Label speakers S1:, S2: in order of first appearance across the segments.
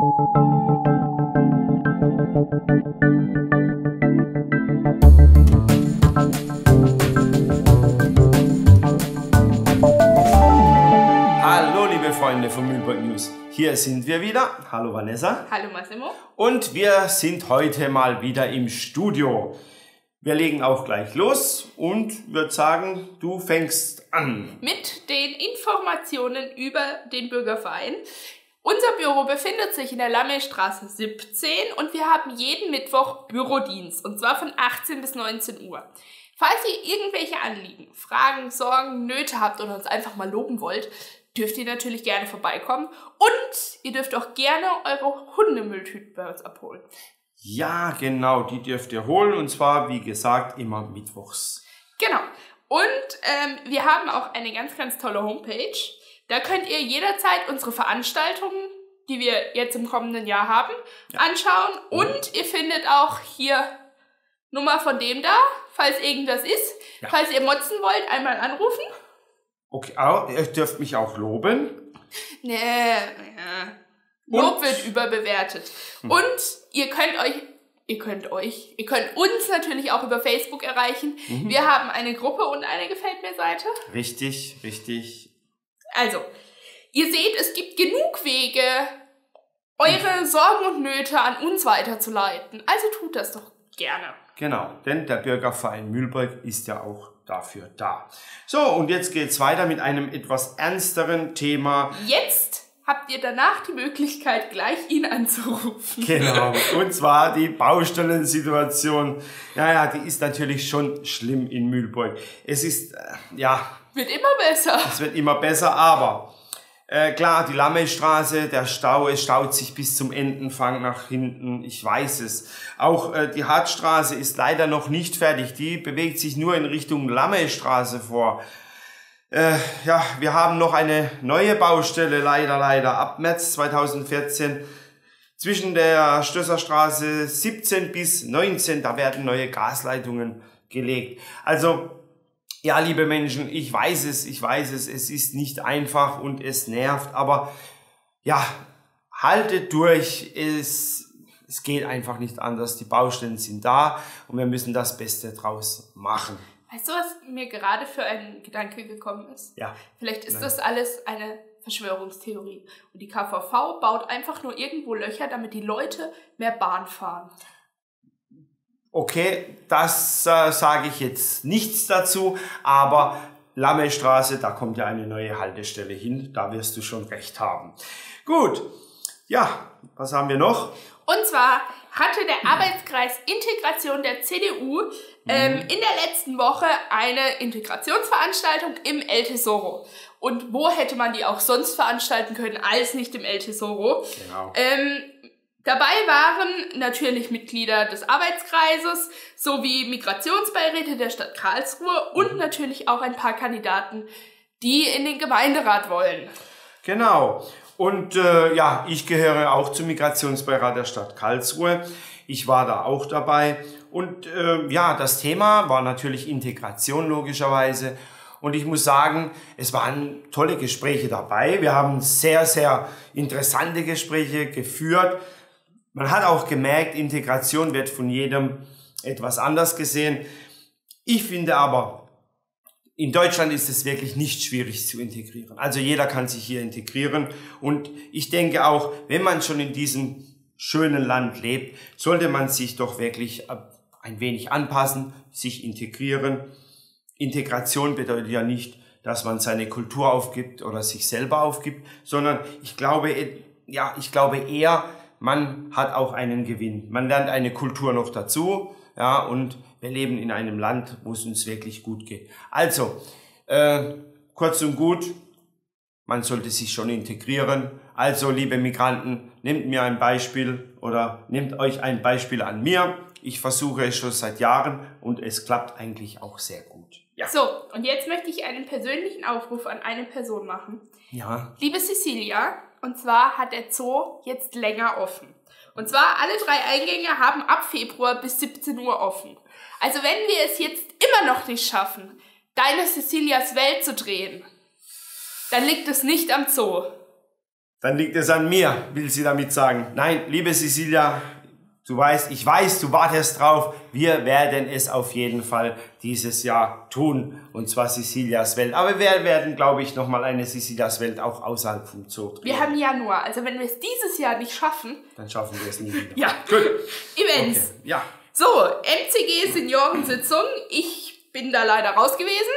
S1: Hallo liebe Freunde von Mühlburg News, hier sind wir wieder. Hallo Vanessa.
S2: Hallo Massimo.
S1: Und wir sind heute mal wieder im Studio. Wir legen auch gleich los und würde sagen, du fängst an.
S2: Mit den Informationen über den Bürgerverein. Unser Büro befindet sich in der Lammelstraße 17 und wir haben jeden Mittwoch Bürodienst, und zwar von 18 bis 19 Uhr. Falls ihr irgendwelche Anliegen, Fragen, Sorgen, Nöte habt oder uns einfach mal loben wollt, dürft ihr natürlich gerne vorbeikommen und ihr dürft auch gerne eure Hundemülltüten bei uns abholen.
S1: Ja, genau, die dürft ihr holen, und zwar, wie gesagt, immer mittwochs.
S2: Genau. Und wir haben auch eine ganz, ganz tolle Homepage. Da könnt ihr jederzeit unsere Veranstaltungen, die wir jetzt im kommenden Jahr haben, anschauen. Und ihr findet auch hier Nummer von dem da, falls irgendwas ist. Ja. Falls ihr motzen wollt, einmal anrufen.
S1: Okay, ihr dürft mich auch loben.
S2: Nee, Lob wird überbewertet. Und ihr könnt uns natürlich auch über Facebook erreichen. Wir haben eine Gruppe und eine Gefällt mir Seite.
S1: Richtig, richtig.
S2: Also, ihr seht, es gibt genug Wege, eure Sorgen und Nöte an uns weiterzuleiten. Also tut das doch gerne.
S1: Genau, denn der Bürgerverein Mühlburg ist ja auch dafür da. So, und jetzt geht's weiter mit einem etwas ernsteren Thema.
S2: Jetzt habt ihr danach die Möglichkeit, gleich ihn anzurufen.
S1: Genau, und zwar die Baustellensituation. Naja, die ist natürlich schon schlimm in Mühlburg. Es ist,
S2: wird immer besser.
S1: Es wird immer besser, aber klar, die Lammelstraße, der Stau, es staut sich bis zum Entenfang nach hinten, ich weiß es. Auch die Hartstraße ist leider noch nicht fertig, die bewegt sich nur in Richtung Lammelstraße vor. Wir haben noch eine neue Baustelle, leider, ab März 2014. Zwischen der Stösserstraße 17 bis 19, da werden neue Gasleitungen gelegt. Also, ja, liebe Menschen, ich weiß es, es ist nicht einfach und es nervt, aber ja, haltet durch, es geht einfach nicht anders, die Baustellen sind da und wir müssen das Beste draus machen.
S2: Weißt du, was mir gerade für ein Gedanke gekommen ist?
S1: Ja.
S2: Vielleicht ist das alles eine Verschwörungstheorie und die KVV baut einfach nur irgendwo Löcher, damit die Leute mehr Bahn fahren.
S1: Okay, das sage ich jetzt nichts dazu, aber Lammelstraße, da kommt ja eine neue Haltestelle hin, da wirst du schon recht haben. Gut, ja, was haben wir noch?
S2: Und zwar hatte der Arbeitskreis Integration der CDU in der letzten Woche eine Integrationsveranstaltung im El Tesoro. Und wo hätte man die auch sonst veranstalten können, als nicht im El Tesoro?
S1: Genau.
S2: Dabei waren natürlich Mitglieder des Arbeitskreises sowie Migrationsbeiräte der Stadt Karlsruhe und natürlich auch ein paar Kandidaten, die in den Gemeinderat wollen.
S1: Genau. Und ich gehöre auch zum Migrationsbeirat der Stadt Karlsruhe. Ich war da auch dabei. Und das Thema war natürlich Integration logischerweise. Und ich muss sagen, es waren tolle Gespräche dabei. Wir haben sehr, sehr interessante Gespräche geführt. Man hat auch gemerkt, Integration wird von jedem etwas anders gesehen. Ich finde aber, in Deutschland ist es wirklich nicht schwierig zu integrieren. Also jeder kann sich hier integrieren. Und ich denke auch, wenn man schon in diesem schönen Land lebt, sollte man sich doch wirklich ein wenig anpassen, sich integrieren. Integration bedeutet ja nicht, dass man seine Kultur aufgibt oder sich selber aufgibt, sondern ich glaube eher, man hat auch einen Gewinn. Man lernt eine Kultur noch dazu, ja, und wir leben in einem Land, wo es uns wirklich gut geht. Also, kurz und gut, man sollte sich schon integrieren. Also, liebe Migranten, nehmt mir ein Beispiel oder nehmt euch ein Beispiel an mir. Ich versuche es schon seit Jahren und es klappt eigentlich auch sehr gut. Ja.
S2: So, und jetzt möchte ich einen persönlichen Aufruf an eine Person machen.
S1: Ja.
S2: Liebe Cecilia, und zwar hat der Zoo jetzt länger offen. Und zwar alle 3 Eingänge haben ab Februar bis 17 Uhr offen. Also wenn wir es jetzt immer noch nicht schaffen, deine Cecilias Welt zu drehen, dann liegt es nicht am Zoo.
S1: Dann liegt es an mir, will sie damit sagen. Nein, liebe Cecilia, ich weiß, du wartest drauf. Wir werden es auf jeden Fall dieses Jahr tun. Und zwar Cecilias Welt. Aber wir werden, glaube ich, nochmal eine Cecilias Welt auch außerhalb vom Zoo drehen.
S2: Wir haben Januar. Also wenn wir es dieses Jahr nicht schaffen...
S1: Dann schaffen wir es nie wieder.
S2: Ja.
S1: Gut.
S2: Events.
S1: Okay. Ja.
S2: So, MCG Seniorensitzung. Ich bin da leider raus gewesen.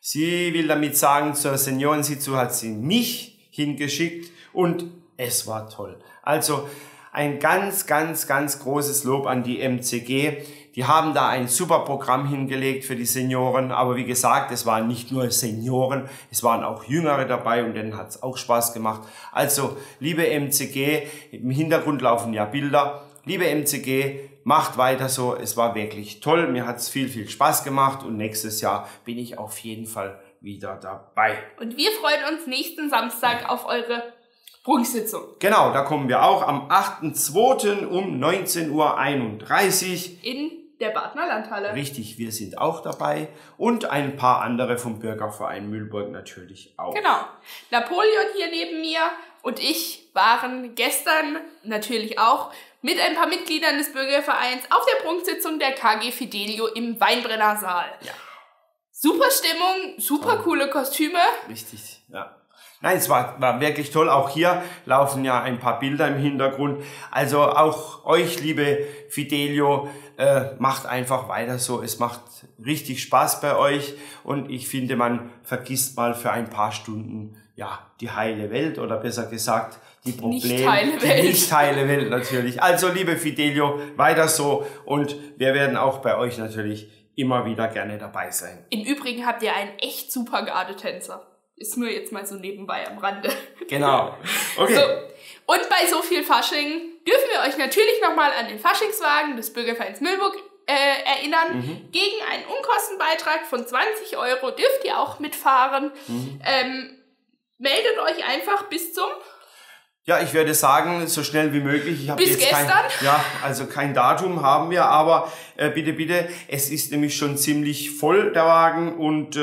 S1: Sie will damit sagen, zur Seniorensitzung hat sie mich hingeschickt und es war toll. Also ein ganz, ganz, ganz großes Lob an die MCG. Die haben da ein super Programm hingelegt für die Senioren. Aber wie gesagt, es waren nicht nur Senioren, es waren auch Jüngere dabei und denen hat es auch Spaß gemacht. Also, liebe MCG, im Hintergrund laufen ja Bilder. Liebe MCG, macht weiter so. Es war wirklich toll. Mir hat es viel, viel Spaß gemacht und nächstes Jahr bin ich auf jeden Fall wieder dabei.
S2: Und wir freuen uns nächsten Samstag auf eure Prunksitzung.
S1: Genau, da kommen wir auch am 8.2. um 19.31 Uhr.
S2: In der Badner Landhalle.
S1: Richtig, wir sind auch dabei und ein paar andere vom Bürgerverein Mühlburg natürlich auch.
S2: Genau. Napoleon hier neben mir und ich waren gestern natürlich auch mit ein paar Mitgliedern des Bürgervereins auf der Prunksitzung der KG Fidelio im Weinbrennersaal.
S1: Ja.
S2: Super Stimmung, super coole Kostüme.
S1: Richtig, ja. Nein, es war wirklich toll. Auch hier laufen ja ein paar Bilder im Hintergrund. Also auch euch, liebe Fidelio, macht einfach weiter so. Es macht richtig Spaß bei euch und ich finde, man vergisst mal für ein paar Stunden ja die heile Welt oder besser gesagt die Probleme. Die nicht heile Welt natürlich. Also liebe Fidelio, weiter so und wir werden auch bei euch natürlich immer wieder gerne dabei sein.
S2: Im Übrigen habt ihr einen echt super Gardetänzer. Ist nur jetzt mal so nebenbei am Rande.
S1: Genau. Okay.
S2: So. Und bei so viel Fasching dürfen wir euch natürlich nochmal an den Faschingswagen des Bürgervereins Mühlburg erinnern. Gegen einen Unkostenbeitrag von 20 € dürft ihr auch mitfahren. Meldet euch einfach bis zum...
S1: Ja, ich würde sagen, so schnell wie möglich. Ich habe
S2: bis
S1: jetzt
S2: gestern?
S1: also kein Datum haben wir, aber bitte, es ist nämlich schon ziemlich voll, der Wagen. Und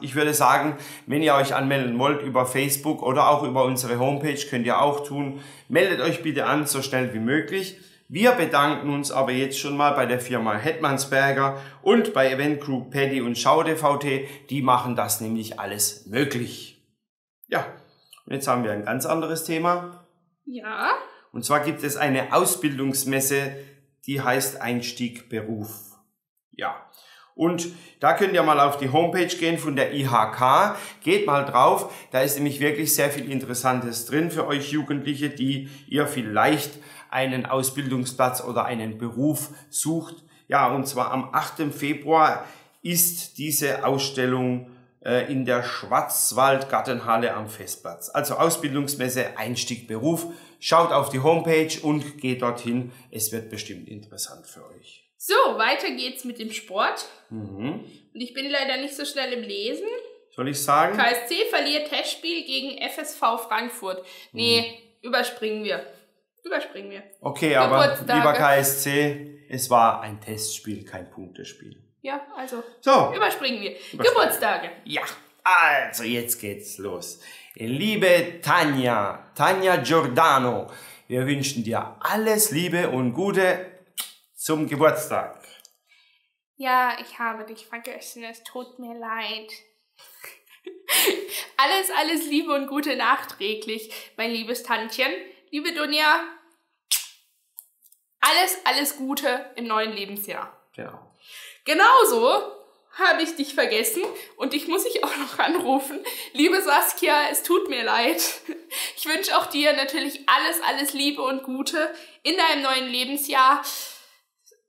S1: ich würde sagen, wenn ihr euch anmelden wollt über Facebook oder auch über unsere Homepage, könnt ihr auch tun. Meldet euch bitte an, so schnell wie möglich. Wir bedanken uns aber jetzt schon mal bei der Firma Hetmansberger und bei Event Group Paddy und Schau DVT. Die machen das nämlich alles möglich. Ja. Und jetzt haben wir ein ganz anderes Thema.
S2: Ja.
S1: Und zwar gibt es eine Ausbildungsmesse, die heißt Einstieg Beruf. Ja. Und da könnt ihr mal auf die Homepage gehen von der IHK. Geht mal drauf. Da ist nämlich wirklich sehr viel Interessantes drin für euch Jugendliche, die ihr vielleicht einen Ausbildungsplatz oder einen Beruf sucht. Ja, und zwar am 8. Februar ist diese Ausstellung in der Schwarzwaldgartenhalle am Festplatz. Also Ausbildungsmesse, Einstieg, Beruf. Schaut auf die Homepage und geht dorthin. Es wird bestimmt interessant für euch.
S2: So, weiter geht's mit dem Sport. Und ich bin leider nicht so schnell im Lesen.
S1: Soll ich sagen?
S2: KSC verliert Testspiel gegen FSV Frankfurt. Nee, überspringen wir.
S1: Okay, aber lieber KSC, es war ein Testspiel, kein Punktespiel.
S2: Ja, also
S1: so.
S2: Überspringen wir. Geburtstage.
S1: Ja, also jetzt geht's los. Liebe Tanja Giordano, wir wünschen dir alles Liebe und Gute zum Geburtstag.
S2: Ja, ich habe dich vergessen, es tut mir leid. Alles Liebe und Gute nachträglich, mein liebes Tantchen. Liebe Dunja, alles Gute im neuen Lebensjahr.
S1: Genau.
S2: Genauso habe ich dich vergessen und dich muss ich auch noch anrufen. Liebe Saskia, es tut mir leid. Ich wünsche auch dir natürlich alles Liebe und Gute in deinem neuen Lebensjahr.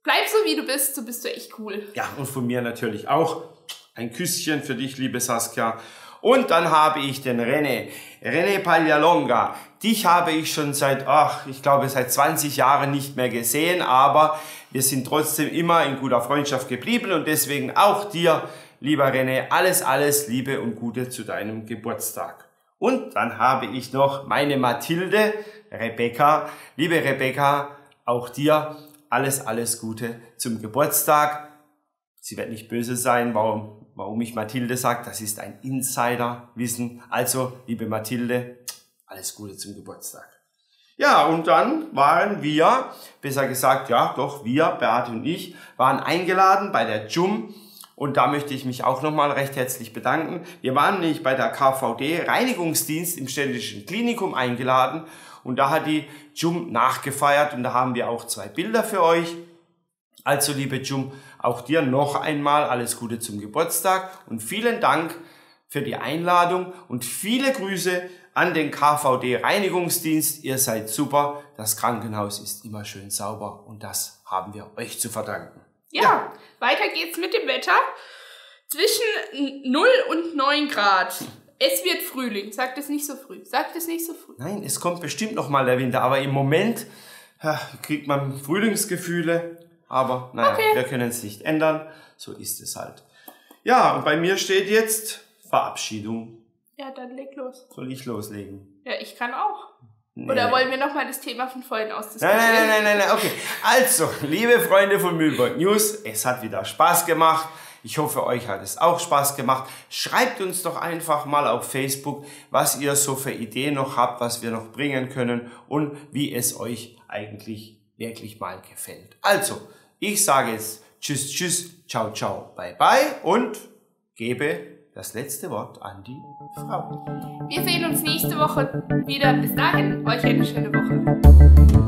S2: Bleib so, wie du bist du echt cool.
S1: Ja, und von mir natürlich auch ein Küsschen für dich, liebe Saskia. Und dann habe ich den René Paglialonga. Dich habe ich schon seit 20 Jahren nicht mehr gesehen, aber wir sind trotzdem immer in guter Freundschaft geblieben und deswegen auch dir, lieber René, alles Liebe und Gute zu deinem Geburtstag. Und dann habe ich noch meine Mathilde, Rebecca. Liebe Rebecca, auch dir alles Gute zum Geburtstag. Sie wird nicht böse sein, warum ich Mathilde sage, das ist ein Insiderwissen. Also, liebe Mathilde, alles Gute zum Geburtstag. Ja, und dann waren wir, besser gesagt, ja doch, wir, Beate und ich, waren eingeladen bei der JUM. Und da möchte ich mich auch nochmal recht herzlich bedanken. Wir waren nämlich bei der KVD Reinigungsdienst im Städtischen Klinikum eingeladen. Und da hat die JUM nachgefeiert und da haben wir auch 2 Bilder für euch. Also liebe JUM, auch dir noch einmal alles Gute zum Geburtstag und vielen Dank für die Einladung und viele Grüße an den KVD Reinigungsdienst. Ihr seid super, das Krankenhaus ist immer schön sauber und das haben wir euch zu verdanken.
S2: Ja, weiter geht's mit dem Wetter. Zwischen 0 und 9 Grad. Es wird Frühling. Sagt es nicht so früh. Sagt es nicht so früh.
S1: Nein, es kommt bestimmt noch mal der Winter, aber im Moment kriegt man Frühlingsgefühle. Aber naja, okay. Wir können es nicht ändern. So ist es halt. Ja, und bei mir steht jetzt Verabschiedung.
S2: Ja, dann leg los.
S1: Soll ich loslegen?
S2: Ja, ich kann auch. Nee. Oder wollen wir nochmal das Thema von vorhin ausdiskutieren?
S1: Nein, okay. Also, liebe Freunde von Mühlburg News, es hat wieder Spaß gemacht. Ich hoffe, euch hat es auch Spaß gemacht. Schreibt uns doch einfach mal auf Facebook, was ihr so für Ideen noch habt, was wir noch bringen können und wie es euch eigentlich wirklich mal gefällt. Also, ich sage jetzt tschüss, ciao, ciao, bye, bye und gebe das letzte Wort an die Frau.
S2: Wir sehen uns nächste Woche wieder. Bis dahin, euch eine schöne Woche.